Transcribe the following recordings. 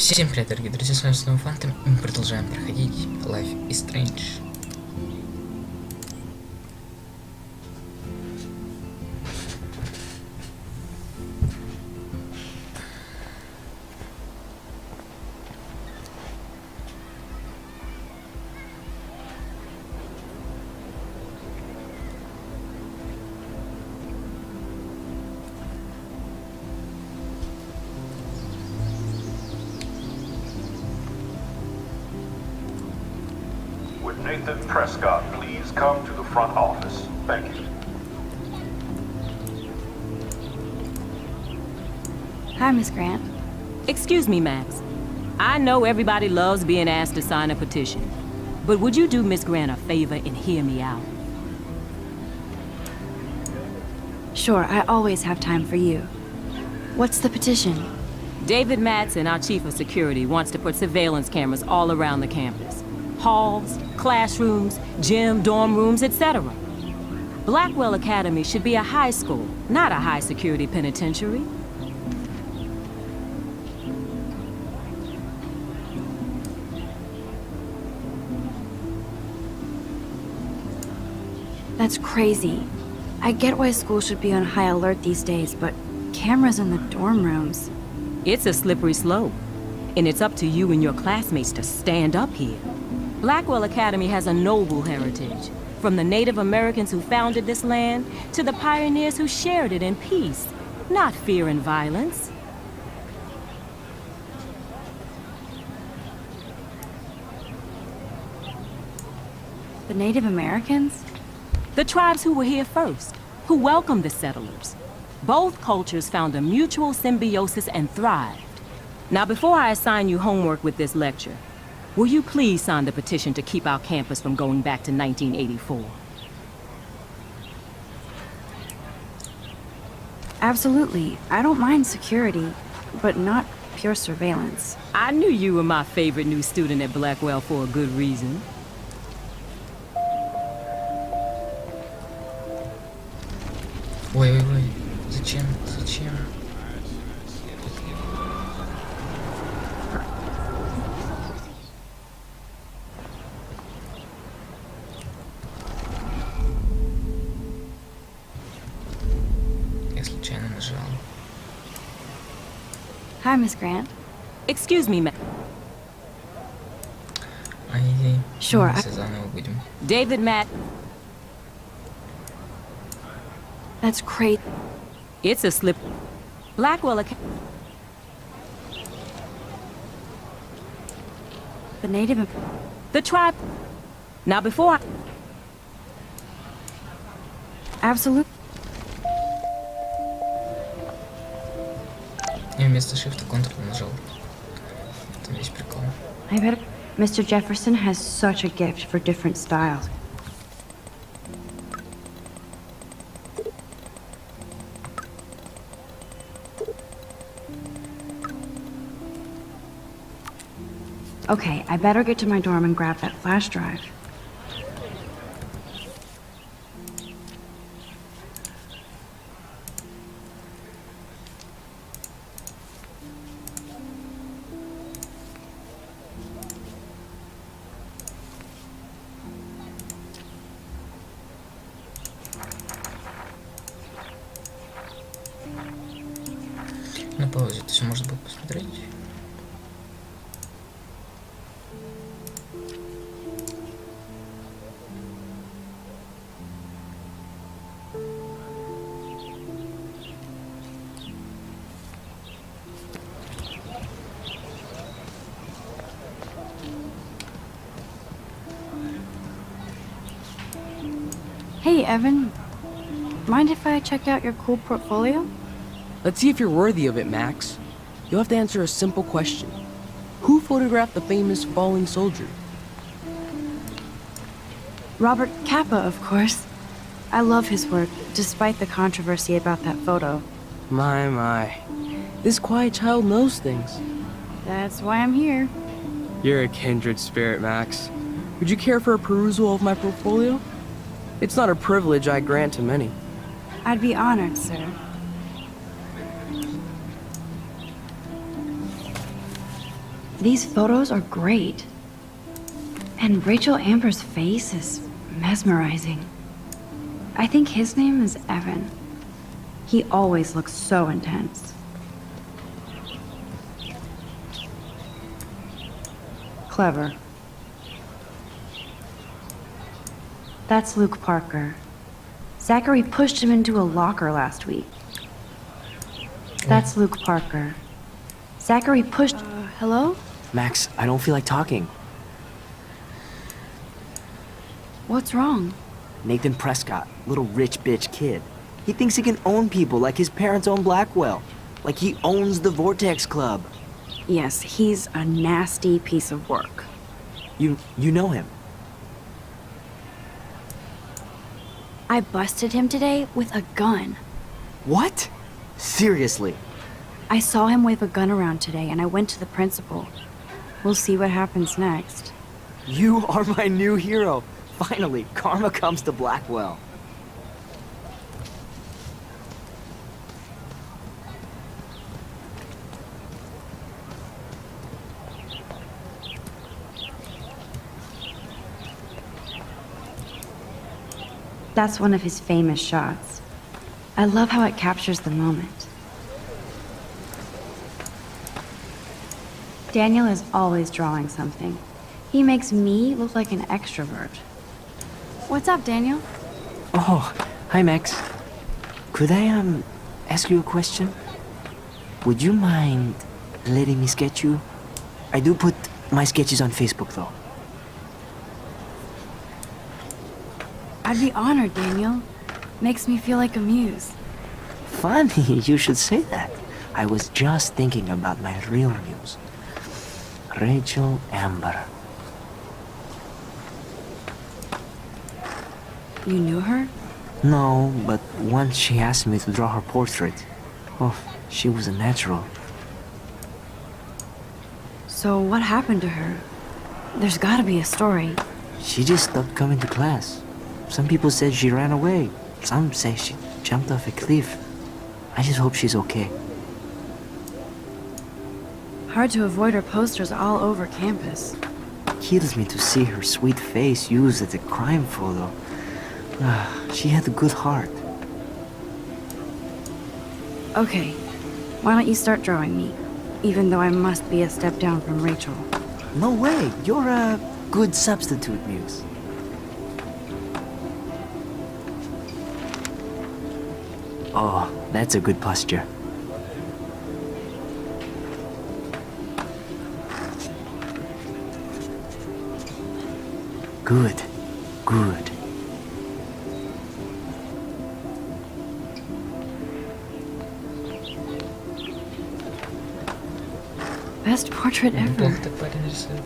Всем привет, дорогие друзья, с вами снова Фантом, и мы продолжаем проходить Life is Strange. Nathan Prescott, please come to the front office. Thank you. Hi, Miss Grant. Excuse me, Max. I know everybody loves being asked to sign a petition, but would you do Miss Grant a favor and hear me out? Sure, I always have time for you. What's the petition? David Madsen, our chief of security, wants to put surveillance cameras all around the campus. Halls, classrooms, gym, dorm rooms, etc. Blackwell Academy should be a high school, not a high-security penitentiary. That's crazy. I get why schools should be on high alert these days, but cameras in the dorm rooms... It's a slippery slope, and it's up to you and your classmates to stand up here. Blackwell Academy has a noble heritage, from the Native Americans who founded this land to the pioneers who shared it in peace, not fear and violence. The Native Americans? The tribes who were here first, who welcomed the settlers. Both cultures found a mutual symbiosis and thrived. Now, before I assign you homework with this lecture, will you please sign the petition to keep our campus from going back to 1984? Absolutely. I don't mind security, but not pure surveillance. I knew you were my favorite new student at Blackwell for a good reason. Ой, зачем? Я случайно нажал. Hi, Miss Grant. Excuse me, ma'am. Ай-яй-яй. Sure, Мы все заново будем. David Matt. That's crazy. It's a slip. Blackwell Academy. The Native... The tribe. Now, before I... Absolutely. Я вместо Shift Ctrl нажал. Это весь прикол. I bet Mr. Jefferson has such a gift for different styles. Okay, I better get to my dorm and grab that flash drive. На паузе это все можно было посмотреть. Hey, Evan. Mind if I check out your cool portfolio? Let's see if you're worthy of it, Max. You'll have to answer a simple question. Who photographed the famous falling soldier? Robert Capa, of course. I love his work, despite the controversy about that photo. My. This quiet child knows things. That's why I'm here. You're a kindred spirit, Max. Would you care for a perusal of my portfolio? It's not a privilege I grant to many. I'd be honored, sir. These photos are great. And Rachel Amber's face is mesmerizing. I think his name is Evan. He always looks so intense. Clever. That's Luke Parker. Zachary pushed him into a locker last week. That's Luke Parker. Zachary pushed... hello? Max, I don't feel like talking. What's wrong? Nathan Prescott, little rich bitch kid. He thinks he can own people like his parents own Blackwell. Like he owns the Vortex Club. Yes, he's a nasty piece of work. You know him. I busted him today with a gun. What? Seriously? I saw him wave a gun around today and I went to the principal. We'll see what happens next. You are my new hero. Finally, karma comes to Blackwell. That's one of his famous shots. I love how it captures the moment. Daniel is always drawing something. He makes me look like an extrovert. What's up, Daniel? Oh, hi Max. Could I, ask you a question? Would you mind letting me sketch you? I do put my sketches on Facebook though. I'd be honored, Daniel. Makes me feel like a muse. Funny, you should say that. I was just thinking about my real muse. Rachel Amber. You knew her? No, but once she asked me to draw her portrait. Oh, she was a natural. So what happened to her? There's gotta be a story. She just stopped coming to class. Some people said she ran away. Some say she jumped off a cliff. I just hope she's okay. Hard to avoid her posters all over campus. Kills me to see her sweet face used as a crime photo. She had a good heart. Okay, why don't you start drawing me? Even though I must be a step down from Rachel. No way, you're a good substitute muse. Oh, that's a good posture. Good, good. Best portrait ever. Неплохо так парень рисует.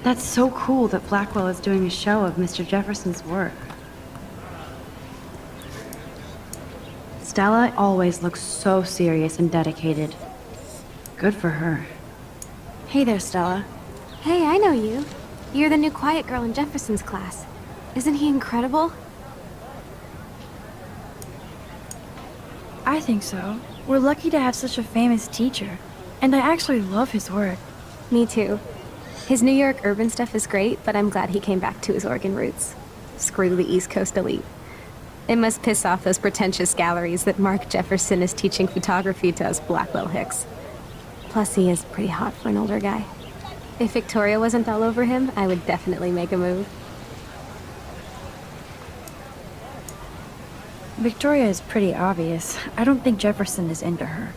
That's so cool that Blackwell is doing a show of Mr. Jefferson's work. Stella always looks so serious and dedicated. Good for her. Hey there, Stella. Hey, I know you. You're the new quiet girl in Jefferson's class. Isn't he incredible? I think so. We're lucky to have such a famous teacher. And I actually love his work. Me too. His New York urban stuff is great, but I'm glad he came back to his Oregon roots. Screw the East Coast elite. It must piss off those pretentious galleries that Mark Jefferson is teaching photography to us Blackwell hicks. Plus, he is pretty hot for an older guy. If Victoria wasn't all over him, I would definitely make a move. Victoria is pretty obvious. I don't think Jefferson is into her.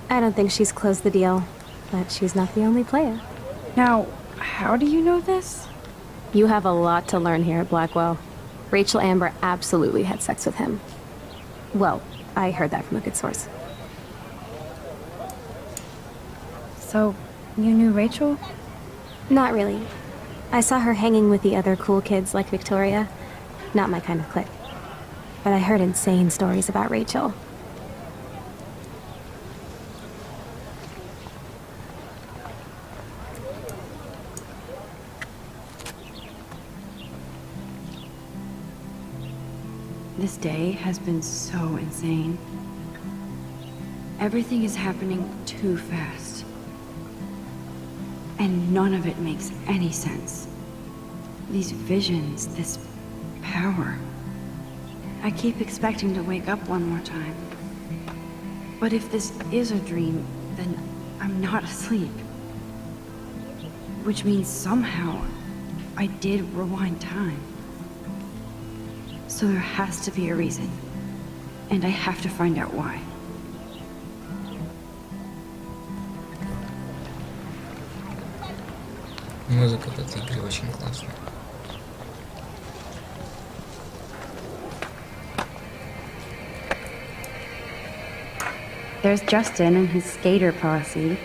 I don't think she's closed the deal, but she's not the only player. Now, how do you know this? You have a lot to learn here at Blackwell. Rachel Amber absolutely had sex with him. Well, I heard that from a good source. So, you knew Rachel? Not really. I saw her hanging with the other cool kids like Victoria. Not my kind of clique. But I heard insane stories about Rachel. This day has been so insane. Everything is happening too fast. And none of it makes any sense. These visions, this power. I keep expecting to wake up one more time. But if this is a dream, then I'm not asleep. Which means somehow I did rewind time. So there has to be a reason. And I have to find out why. Музыка в этой игре очень классная. There's Justin and his skater posse.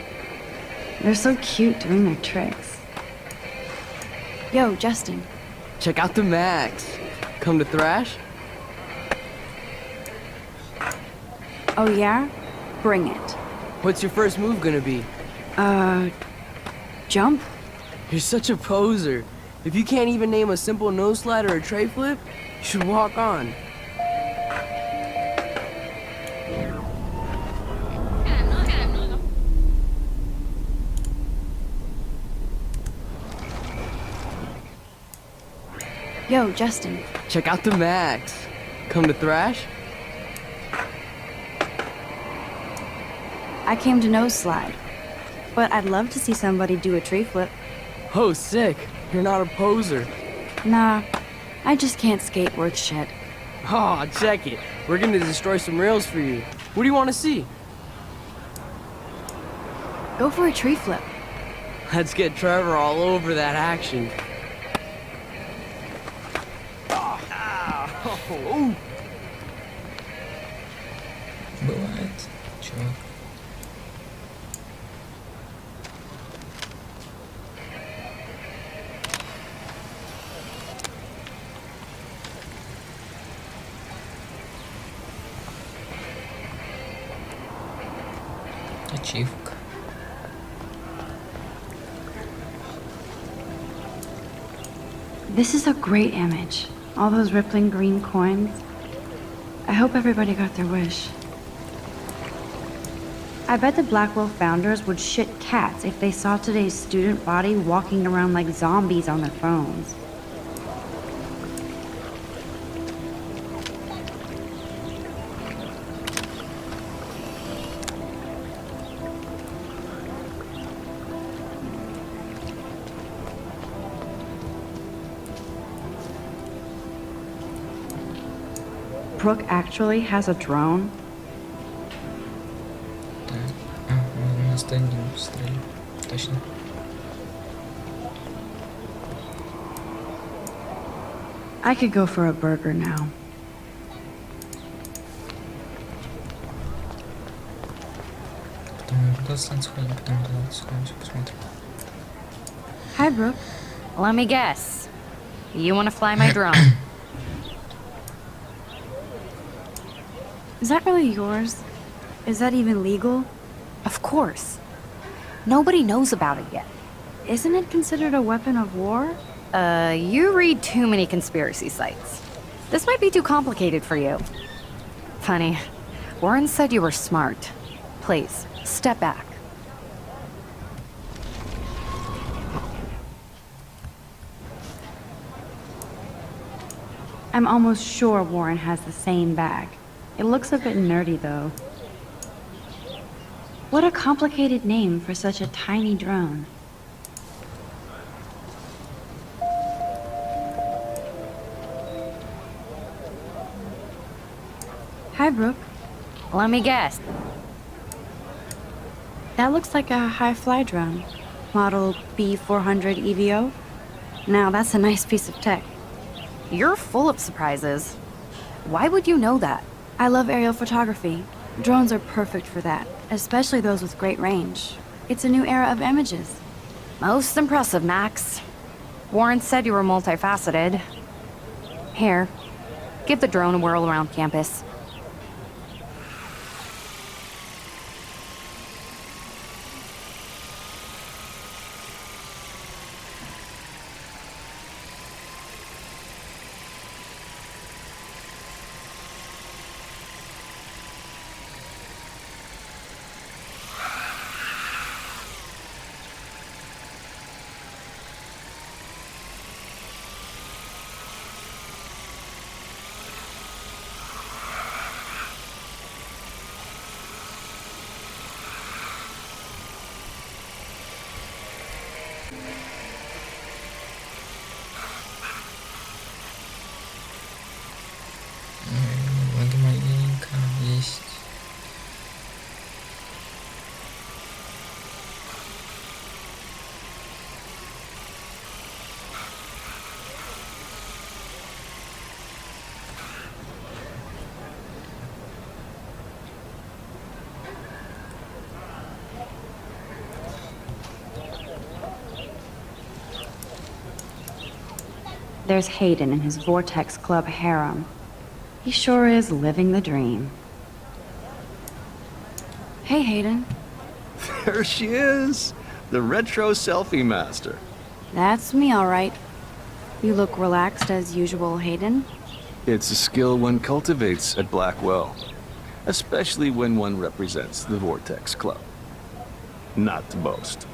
They're so cute doing their tricks. Yo, Justin. Check out the Max. Come to thrash? Oh yeah? Bring it. What's your first move gonna be? Jump? You're such a poser. If you can't even name a simple nose slide or a tray flip, you should walk on. Yo, Justin. Check out the Max. Come to thrash? I came to nose slide. But I'd love to see somebody do a tree flip. Oh, sick. You're not a poser. Nah, I just can't skate worth shit. Oh, check it. We're gonna destroy some rails for you. What do you want to see? Go for a tree flip. Let's get Trevor all over that action. Oh. Бывает, чувак. Ачивка. This is a great image. All those rippling green coins. I hope everybody got their wish. I bet the Blackwell founders would shit cats if they saw today's student body walking around like zombies on their phones. Brooke actually has a drone? Так. Можно на стенде посмотреть. Точно. I could go for a burger now. Потом туда сходим, потом туда сходим, все посмотрим. Hi, Brooke. Let me guess. You want to fly my drone? Is that really yours? Is that even legal? Of course. Nobody knows about it yet. Isn't it considered a weapon of war? You read too many conspiracy sites. This might be too complicated for you. Funny. Warren said you were smart. Please, step back. I'm almost sure Warren has the same bag. It looks a bit nerdy, though. What a complicated name for such a tiny drone. Hi, Brooke. Let me guess. That looks like a high-fly drone. Model B400 EVO. Now, that's a nice piece of tech. You're full of surprises. Why would you know that? I love aerial photography. Drones are perfect for that, especially those with great range. It's a new era of images. Most impressive, Max. Warren said you were multifaceted. Here, give the drone a whirl around campus. There's Hayden and his Vortex Club harem. He sure is living the dream. Hey, Hayden. There she is, the retro selfie master. That's me, all right. You look relaxed as usual, Hayden. It's a skill one cultivates at Blackwell, especially when one represents the Vortex Club. Not to boast.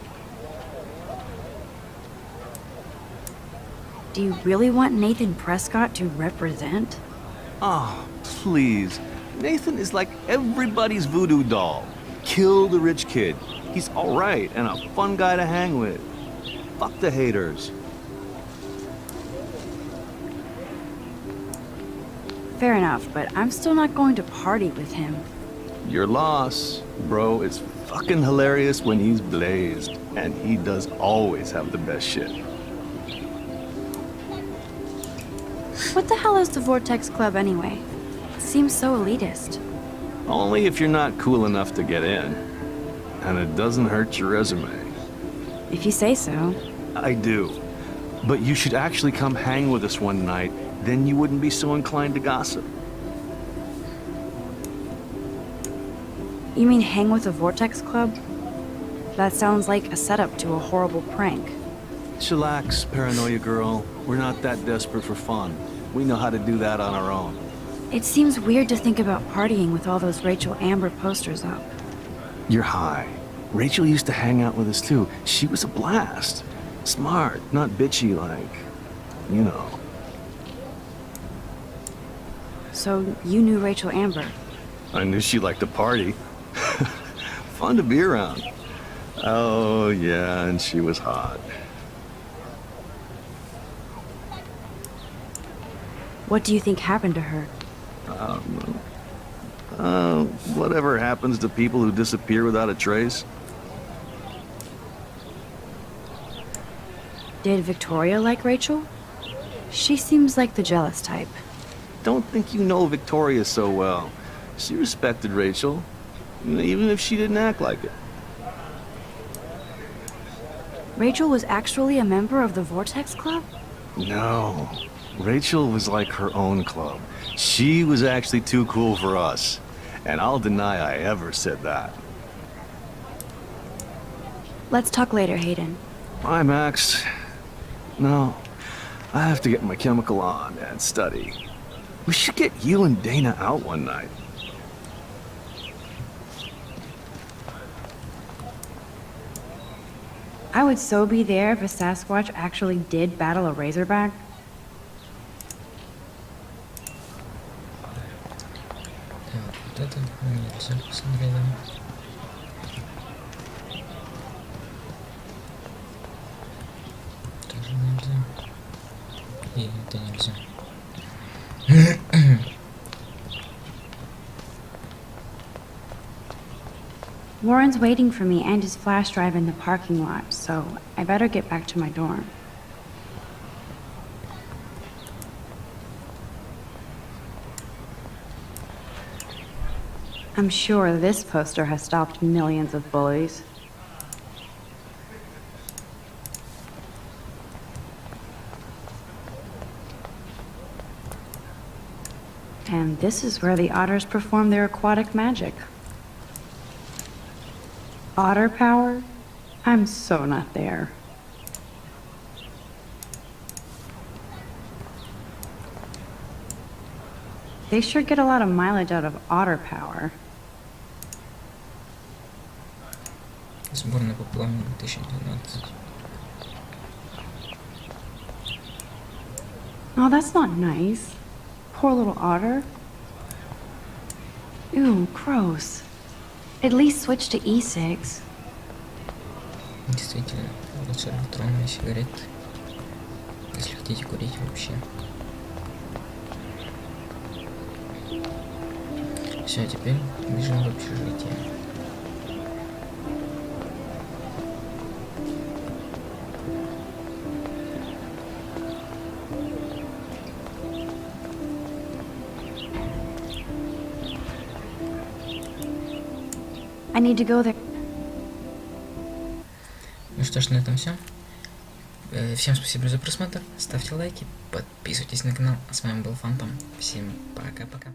Do you really want Nathan Prescott to represent? Oh, please. Nathan is like everybody's voodoo doll. Kill the rich kid. He's alright and a fun guy to hang with. Fuck the haters. Fair enough, but I'm still not going to party with him. Your loss, bro. It's fucking hilarious when he's blazed. And he does always have the best shit. What the hell is the Vortex Club anyway? It seems so elitist. Only if you're not cool enough to get in. And it doesn't hurt your resume. If you say so. I do. But you should actually come hang with us one night, then you wouldn't be so inclined to gossip. You mean hang with the Vortex Club? That sounds like a setup to a horrible prank. Chillax, paranoia girl. We're not that desperate for fun. We know how to do that on our own. It seems weird to think about partying with all those Rachel Amber posters up. You're high. Rachel used to hang out with us too. She was a blast. Smart, not bitchy like, you know. So you knew Rachel Amber? I knew she liked to party. Fun to be around. Oh, yeah, and she was hot. What do you think happened to her? Whatever happens to people who disappear without a trace. Did Victoria like Rachel? She seems like the jealous type. Don't think you know Victoria so well. She respected Rachel, even if she didn't act like it. Rachel was actually a member of the Vortex Club? No. Rachel was like her own club. She was actually too cool for us. And I'll deny I ever said that. Let's talk later, Hayden. Bye, Max. No, I have to get my chemical on and study. We should get you and Dana out one night. I would so be there if a Sasquatch actually did battle a Razorback. Так, вот это нельзя посмотреть. Тоже нельзя. И это нельзя. Warren's waiting for me and his flash drive in the parking lot, so I better get back to my dorm. I'm sure this poster has stopped millions of bullies. And this is where the otters perform their aquatic magic. Otter power? I'm so not there. They sure get a lot of mileage out of otter power. Сборная по плаванию 2012. Oh, that's not nice. Poor little otter. Ew, gross. At least switch to E6. Действительно, лучше электронные сигареты, если хотите курить вообще. Все, теперь бежим в общежитие. I need to go there. Ну что ж, на этом все. Всем спасибо за просмотр, ставьте лайки, подписывайтесь на канал. А с вами был Фантом. Всем пока-пока.